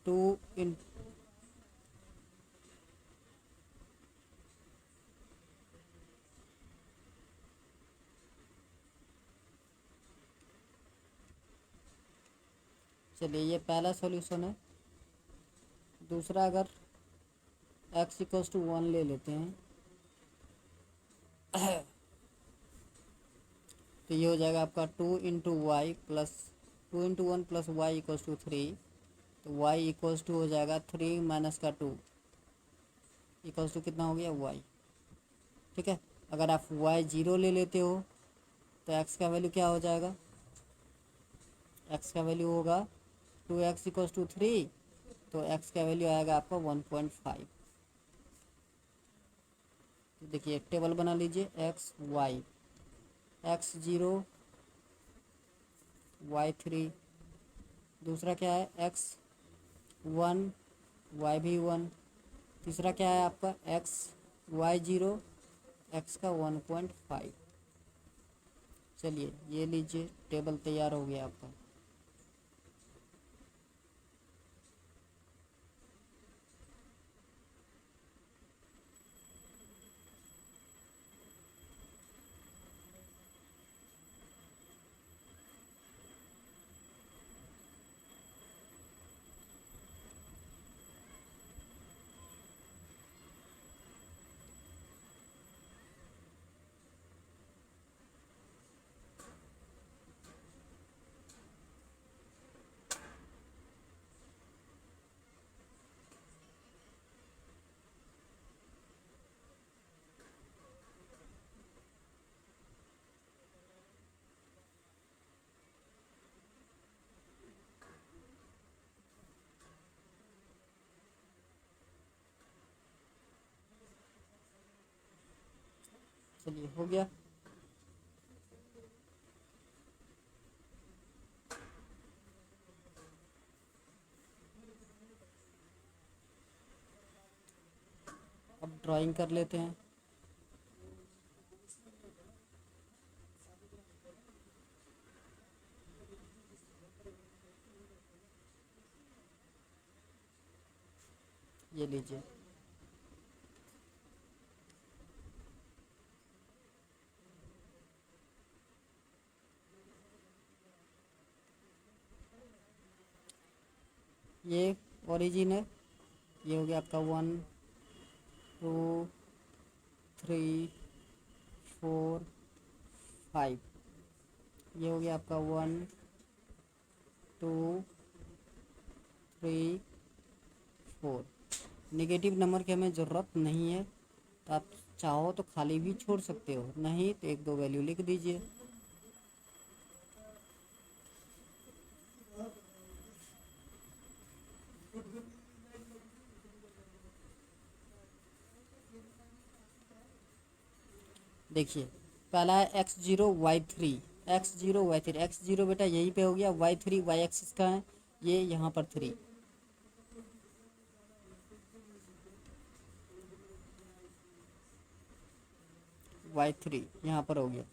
Speaker 1: 2 इन चलिए ये पहला सॉल्यूशन है। दूसरा, अगर x इक्वल्स टू 1 ले लेते हैं तो ये हो जाएगा आपका 2 into Y plus 2 into 1 plus Y equals to 3। तो y इक्वल्स टू हो जाएगा 3 माइनस का 2 इक्वल्स टू कितना हो गया y। ठीक है, अगर आप y 0 ले लेते हो तो x का वैल्यू क्या हो जाएगा, x का वैल्यू होगा 2x इक्वल्स टू 3, तो x का वैल्यू आएगा आपका 1.5। तो देखिए एक टेबल बना लीजिए, x 0 y 3, दूसरा क्या है x 1 y भी 1, तीसरा क्या है आपका x y 0 x का 1.5। चलिए ये लीजिए टेबल तैयार हो गया आपका। चलिए हो गया। अब ड्राइंग कर लेते हैं। ये लीजिए ये ओरिजिन है। ये हो गया आपका 1 2 3 4 5। ये हो गया आपका 1 2 3 4। नेगेटिव नंबर की हमें ज़रूरत नहीं है, तो आप चाहो तो खाली भी छोड़ सकते हो, नहीं तो एक दो वैल्यू लिख दीजिए। देखिए पहला है x0 y3, x0 y3, x0 बेटा यहीं पे हो गया, y3 y एक्सिस का है, ये यहाँ पर 3। y3 यहाँ पर हो गया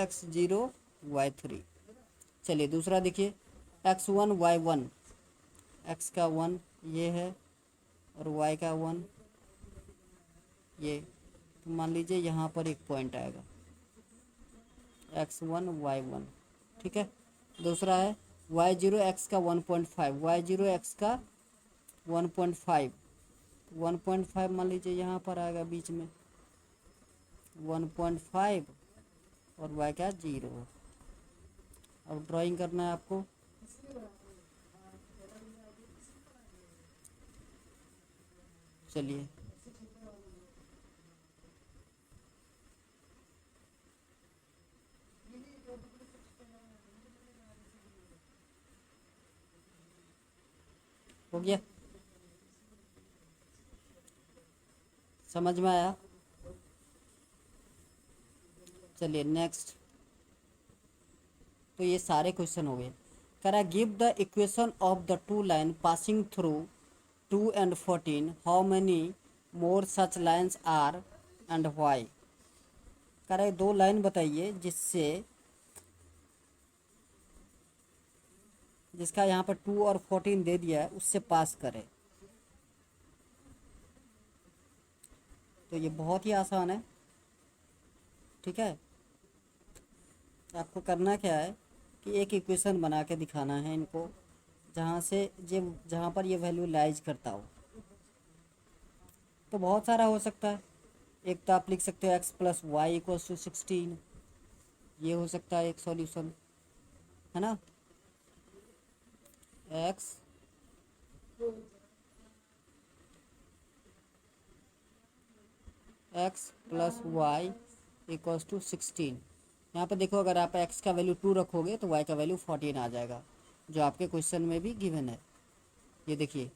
Speaker 1: x0 y3। चलिए दूसरा देखिए x1 y1, x का 1 ये है और y का 1 ये, तो मान लीजिए यहाँ पर एक पॉइंट आएगा x1 y1। ठीक है, दूसरा है y0 x का 1.5, y0 x का 1.5, 1.5 मान लीजिए यहाँ पर आएगा बीच में 1.5 और y का 0। अब ड्राइंग करना है आपको। चलिए हो गया, समझ में आया। चलिए नेक्स्ट, तो ये सारे क्वेश्चन हो गए। कह रहा है give the equation of the two line passing through 2 and 14, how many more such lines are and why. कह रहा है दो लाइन बताइए जिसका यहाँ पर 2 और 14 दे दिया है, उससे पास करें। तो ये बहुत ही आसान है। ठीक है, आपको करना क्या है, कि एक इक्वेशन बना के दिखाना है इनको, जहाँ से जहाँ पर ये वैल्यू लाइज करता हो। तो बहुत सारा हो सकता है। एक तो आप लिख सकते हो x+y=16, ये हो सकता है एक सॉल्यूशन, है ना। x x+y=16। यहाँ पर देखो, अगर आप x का वैल्यू 2 रखोगे तो y का वैल्यू 14 आ जाएगा, जो आपके क्वेश्चन में भी गिवन है। ये देखिए,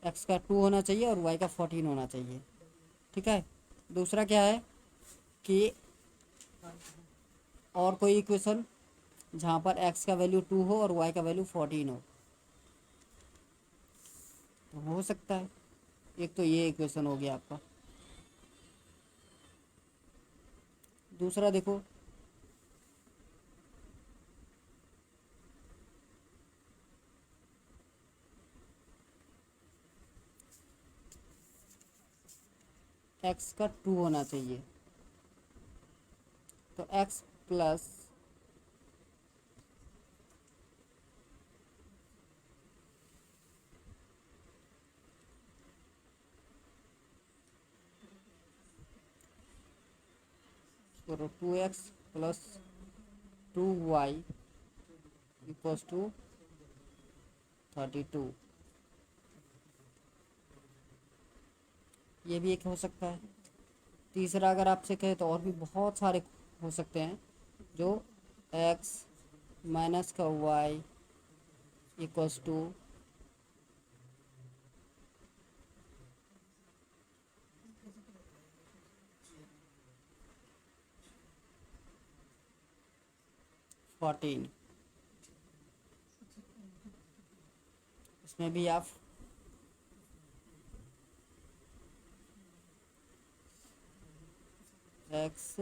Speaker 1: x का 2 होना चाहिए और y का 14 होना चाहिए, ठीक है। दूसरा क्या है कि और कोई इक्वेशन जहाँ पर x का वैल्यू 2 हो और y का वैल्यू 14 हो, तो हो सकता है। एक तो ये इक्वेशन हो गया आपका। दूसरा देखो, x का 2 होना चाहिए, तो x प्लस करो 2x+2y=32। ये भी एक हो सकता है। तीसरा अगर आपसे कहे तो और भी बहुत सारे हो सकते हैं, जो x माइनस का y=14। इसमें भी आप x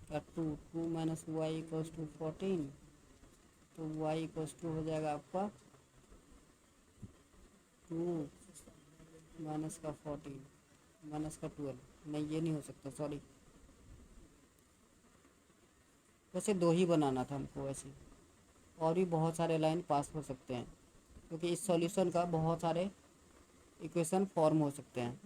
Speaker 1: का 2 माइनस y=14, तो y= हो जाएगा आपका 2 माइनस का 14 माइनस का 12। नहीं, ये नहीं हो सकता, सॉरी। वैसे दो ही बनाना था हमको वैसे, और भी बहुत सारे लाइन पास हो सकते हैं, क्योंकि इस सॉल्यूशन का बहुत सारे इक्वेशन फॉर्म हो सकते हैं।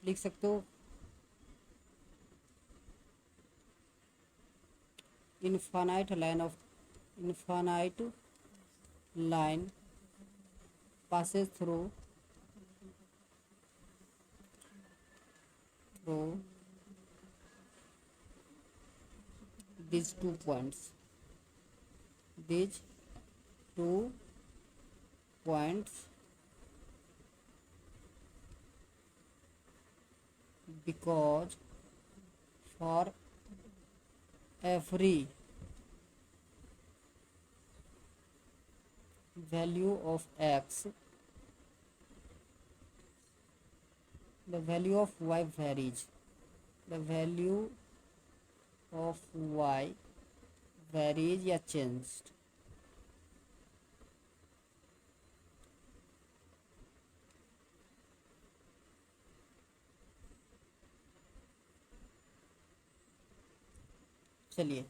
Speaker 1: लिख सकते हो infinite line passes through these 2 points. These 2 points because for every value of x, the value of y varies. The value of y varies या changed. चलिए,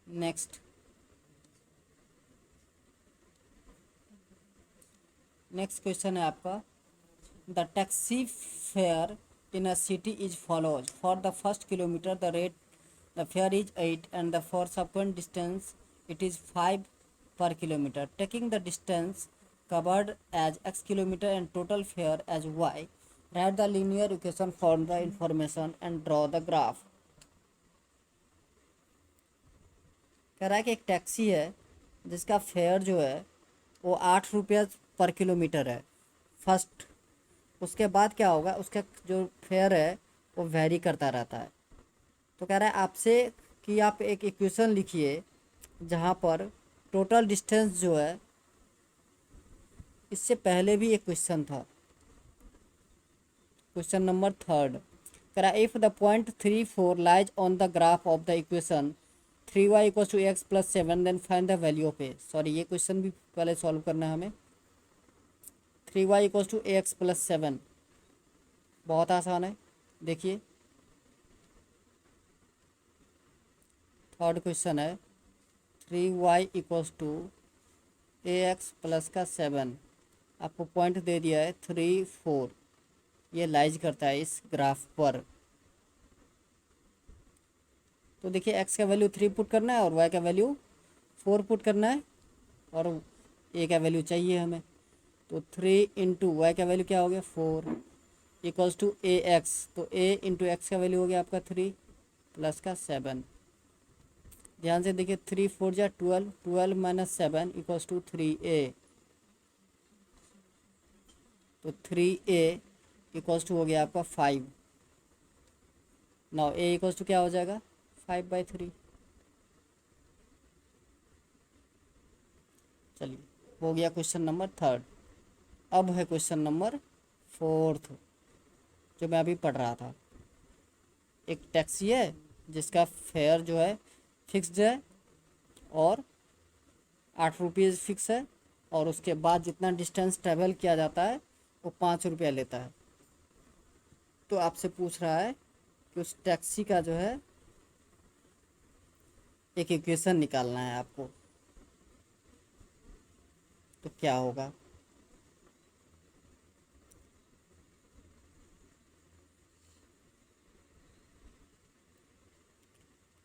Speaker 1: नेक्स्ट क्वेश्चन है आपका। The taxi fair in a city is follows. For the first kilometre the fair is 8 and for subsequent distance it is 5 per kilometer. Taking the distance covered as x kilometer and total fare as y, right the linear equation for the information and draw the graph. कह रहा है कि एक taxi है जिसका fair जो है वो 8 रुपया पर किलोमीटर है फर्स्ट। उसके बाद क्या होगा, उसका जो फेयर है वो वेरी करता रहता है। तो कह रहा है आपसे कि आप एक इक्वेशन लिखिए जहाँ पर टोटल डिस्टेंस जो है, इससे पहले भी एक क्वेश्चन था, क्वेश्चन नंबर 3 कह रहा है if the point 3 4 lies on the graph of the equation 3y equals to X plus 7 then find the value of A. Sorry, ये क्वेश्चन भी पहले सॉल्व करना है हमें। 3y equals to X plus 7 बहुत आसान है। देखिए थर्ड क्वेश्चन है 3y equals to A X plus का 7। आपको पॉइंट दे दिया है 3 4, ये लाइज करता है इस ग्राफ पर। तो देखिए x का वैल्यू 3 पुट करना है और y का वैल्यू 4 पुट करना है और a का वैल्यू चाहिए हमें। तो 3 इंटू वाई का वैल्यू क्या हो गया 4 इक्वल्स टू ए एक्स। तो a इंटू एक्स का वैल्यू हो गया आपका 3 प्लस का 7। ध्यान से देखिए 3 4 जा 12, 12 माइनस 7 इक्वल्स टू 3a। तो 3a इक्वल्स टू हो गया आपका 5। नाउ a इक्वल्स टू क्या हो जाएगा 5/3। चलिए हो गया क्वेश्चन नंबर 3। अब है क्वेश्चन नंबर 4 जो मैं अभी पढ़ रहा था। एक टैक्सी है जिसका फेयर जो है फिक्स्ड है और 8 रुपये फिक्स है, और उसके बाद जितना डिस्टेंस ट्रेवल किया जाता है वो 5 रुपया लेता है। तो आपसे पूछ रहा है कि उस टैक्सी का जो है एक इक्वेशन निकालना है आपको। तो क्या होगा,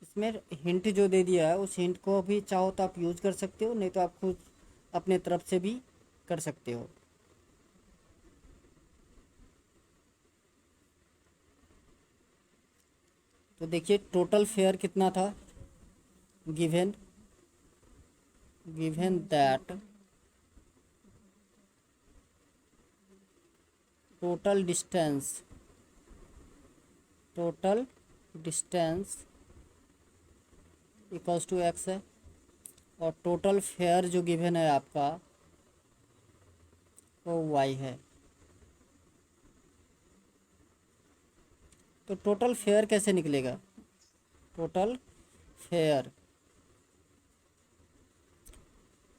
Speaker 1: इसमें हिंट जो दे दिया है उस हिंट को भी चाहो तो आप यूज़ कर सकते हो, नहीं तो आप खुद अपने तरफ से भी कर सकते हो। तो देखिए टोटल फेयर कितना था, given that total distance equals to X है, और टोटल फेयर जो गिवन है आपका वो वाई है। तो टोटल फेयर कैसे निकलेगा, टोटल फेयर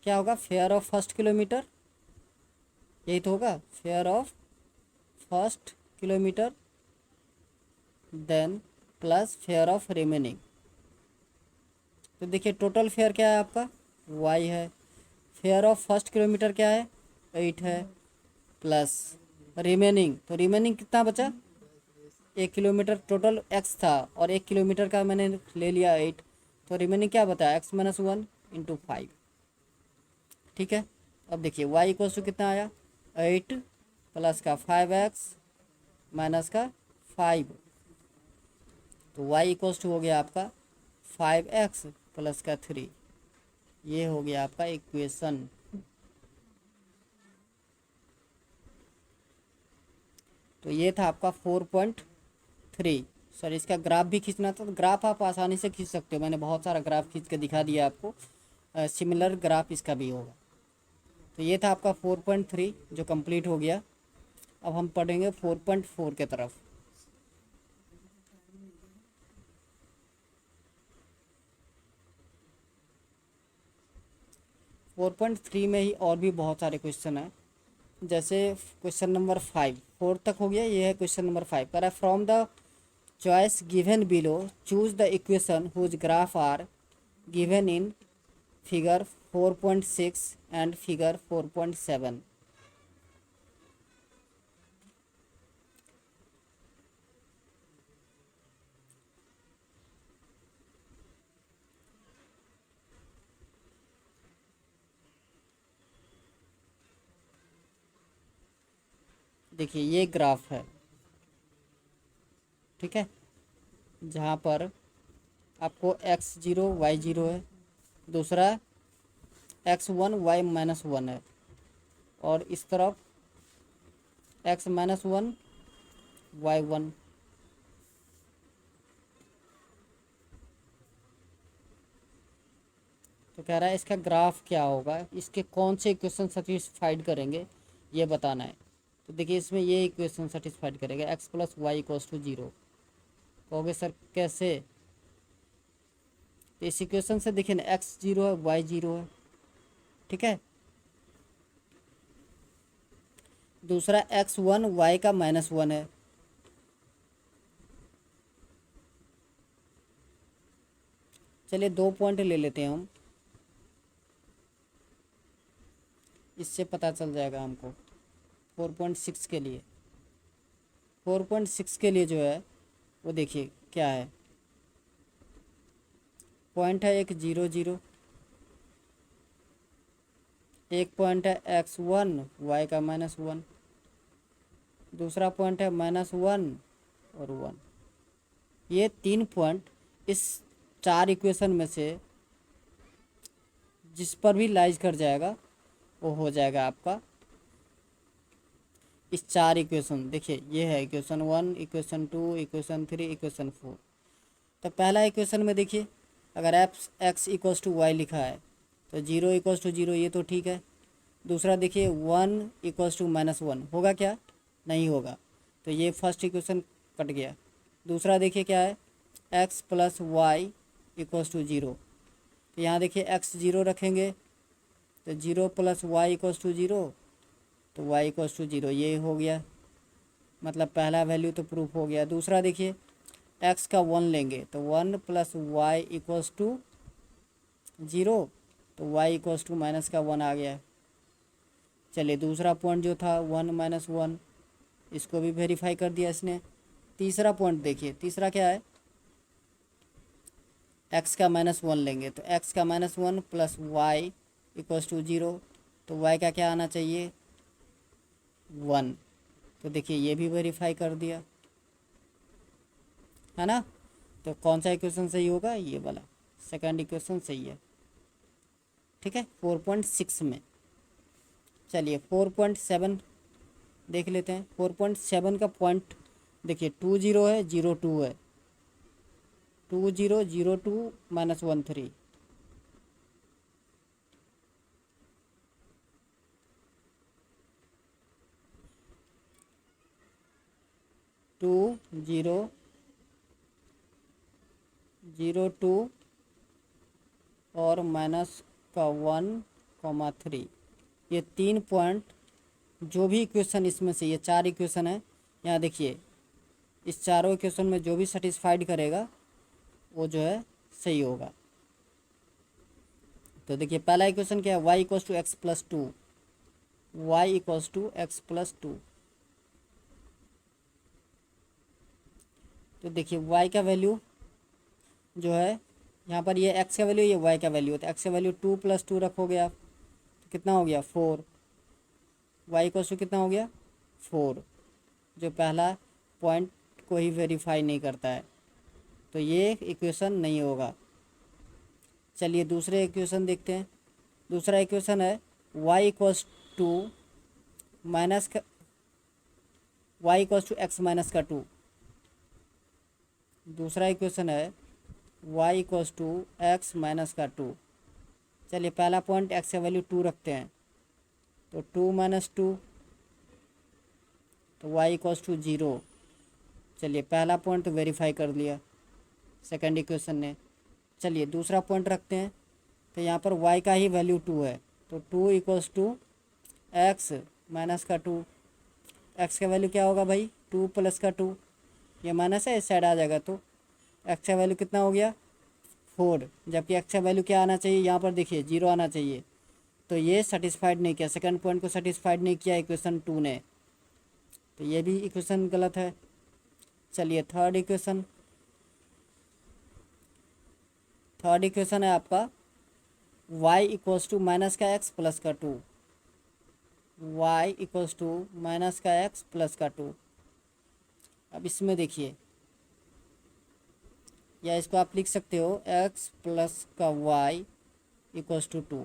Speaker 1: क्या होगा, फेयर ऑफ फर्स्ट किलोमीटर, यही तो होगा fare of first kilometre then plus fare of remaining. तो देखिए टोटल फेयर क्या है आपका वाई है, फेयर ऑफ फर्स्ट किलोमीटर क्या है 8 है, प्लस रिमेनिंग, तो रिमेनिंग कितना बचा 1 किलोमीटर, टोटल एक्स था और 1 किलोमीटर का मैंने ले लिया 8, तो रिमेनिंग क्या बताया एक्स माइनस 1 इंटू 5। ठीक है, अब देखिए y इक्वल्स टू कितना आया 8 प्लस का 5x माइनस का 5। तो y इक्वल्स टू हो गया आपका 5x प्लस का 3। ये हो गया आपका इक्वेशन। तो ये था आपका 4.3। सर इसका ग्राफ भी खींचना था, तो ग्राफ आप आसानी से खींच सकते हो, मैंने बहुत सारा ग्राफ खींच के दिखा दिया आपको। सिमिलर ग्राफ इसका भी होगा। तो ये था आपका 4.3 जो कंप्लीट हो गया। अब हम पढ़ेंगे 4.4 के तरफ। 4.3 में ही और भी बहुत सारे क्वेश्चन हैं, जैसे क्वेश्चन नंबर 5, 4 तक हो गया, ये है क्वेश्चन नंबर 5। कह रहा है from the choice given below choose the equation whose graph are given in figure 4.6 and figure 4.7। देखिए ये ग्राफ है, ठीक है, जहाँ पर आपको x0 y0 है, दूसरा x1 y-1 है, और इस तरफ x-1 y1। तो कह रहा है इसका ग्राफ क्या होगा, इसके कौन से इक्वेशन सेटिस्फाइड करेंगे ये बताना है। तो देखिए इसमें ये इक्वेशन सेटिस्फाइड करेगा x + y = 0। कहोगे सर कैसे? तो इस इक्वेशन से देखिए ना, x 0 है y 0 है, ठीक है। दूसरा x1 y का -1 है, चलिए 2 पॉइंट ले लेते हैं हम, इससे पता चल जाएगा हमको। 4.6 के लिए, 4.6 के लिए जो है वो देखिए क्या है, पॉइंट है एक 0 0, एक पॉइंट है x1 y का -1, दूसरा पॉइंट है -1 और 1। ये 3 पॉइंट इस 4 इक्वेशन में से जिस पर भी लाइज कर जाएगा वो हो जाएगा आपका इस 4 इक्वेशन। देखिए ये है इक्वेशन 1, इक्वेशन 2, इक्वेशन 3, इक्वेशन 4। तो पहला इक्वेशन में देखिए अगर x = y लिखा है तो 0 = 0, ये तो ठीक है। दूसरा देखिए 1 = -1 होगा क्या? नहीं होगा, तो ये फर्स्ट इक्वेशन कट गया। दूसरा देखिए क्या है, x + y = 0। तो यहाँ देखिए x 0 रखेंगे तो 0 + y = 0, तो y = 0, ये हो गया, मतलब पहला वैल्यू तो प्रूफ हो गया। दूसरा देखिए x का 1 लेंगे तो 1 + y = 0, तो y = -1 आ गया। चलिए दूसरा पॉइंट जो था 1 - 1, इसको भी वेरीफाई कर दिया इसने। तीसरा पॉइंट देखिए, तीसरा क्या है, x का -1 लेंगे तो x का -1 + y = 0, तो y का क्या आना चाहिए, 1। तो देखिए ये भी वेरीफाई कर दिया, है ना। तो कौन सा इक्वेशन सही होगा, ये वाला सेकंड इक्वेशन सही है, ठीक है 4.6 में। चलिए 4.7 देख लेते हैं। 4.7 का पॉइंट देखिए 2 0 है, 0 2 है, 2 0 0 2 -1 3। टू 0 0 2 और -1, ये 3 पॉइंट जो भी इक्वेशन इसमें से, ये 4 इक्वेशन है, यहाँ देखिए इस चारों इक्वेशन में जो भी सेटिस्फाइड करेगा वो जो है सही होगा। तो देखिए पहला इक्वेशन क्या है, y = x + 2, y = x + 2। तो देखिए y का वैल्यू जो है यहाँ पर, ये x का वैल्यू, ये y का वैल्यू, तो x का वैल्यू 2 + 2 रखोगे आप तो कितना हो गया 4, y = कितना हो गया 4, जो पहला पॉइंट को ही वेरीफाई नहीं करता है, तो ये इक्वेशन नहीं होगा। चलिए दूसरे इक्वेशन देखते हैं। दूसरा इक्वेशन है y = x - 2। दूसरा इक्वेशन है y = x - 2। चलिए पहला पॉइंट x का वैल्यू 2 रखते हैं, तो 2 - 2, तो y = 0। चलिए पहला पॉइंट तो वेरीफाई कर लिया सेकंड इक्वेशन ने। चलिए दूसरा पॉइंट रखते हैं, तो यहाँ पर y का ही वैल्यू 2 है, तो 2 = x - 2। x का वैल्यू क्या होगा भाई, 2 + 2, ये माइनस है इस साइड आ जाएगा, तो x का वैल्यू कितना हो गया 4, जबकि x का वैल्यू क्या आना चाहिए, यहाँ पर देखिए 0 आना चाहिए, तो ये सेटिस्फाइड नहीं किया, सेकंड पॉइंट को सेटिस्फाइड नहीं किया इक्वेशन 2 ने, तो ये भी इक्वेशन गलत है। चलिए थर्ड इक्वेशन है आपका y = -x + 2, y = -x + 2। अब इसमें देखिए या इसको आप लिख सकते हो x प्लस का y इक्वल्स टू 2।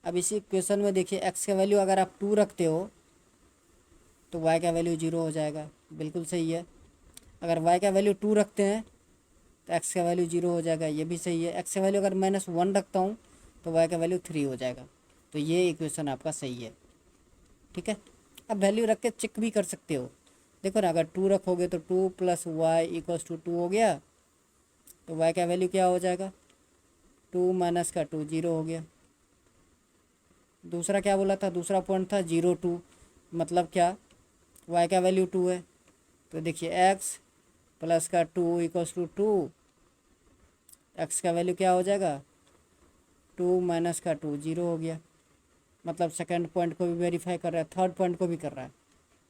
Speaker 1: अब इसी इक्वेशन में देखिए x का वैल्यू अगर आप 2 रखते हो तो y का वैल्यू 0 हो जाएगा, बिल्कुल सही है। अगर y का वैल्यू 2 रखते हैं तो x का वैल्यू 0 हो जाएगा, ये भी सही है। x का वैल्यू अगर -1 रखता हूँ तो y का वैल्यू 3 हो जाएगा, तो ये इक्वेशन आपका सही है। ठीक है, अब वैल्यू रख के चेक भी कर सकते हो। देखो ना, अगर 2 रखोगे तो 2 प्लस वाई इक्वल्स टू 2 हो गया, तो y का वैल्यू क्या हो जाएगा, 2 माइनस का 2 0 हो गया। दूसरा क्या बोला था, दूसरा पॉइंट था 0 2, मतलब क्या, y का वैल्यू 2 है, तो देखिए x प्लस का 2 इक्वल्स टू 2, x का वैल्यू क्या हो जाएगा, 2 माइनस का 2 0 हो गया। मतलब सेकंड पॉइंट को भी वेरीफाई कर रहा है, थर्ड पॉइंट को भी कर रहा है।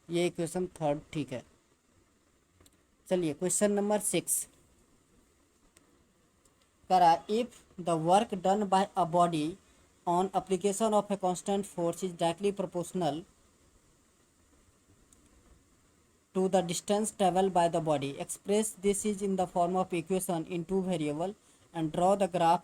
Speaker 1: ये इक्वेशन थर्ड ठीक है। चलिए क्वेश्चन नंबर 6 करा, if the work done by a body on application of a constant force is directly proportional to the distance traveled by the body. Express this is in the form of equation in two variable and draw the graph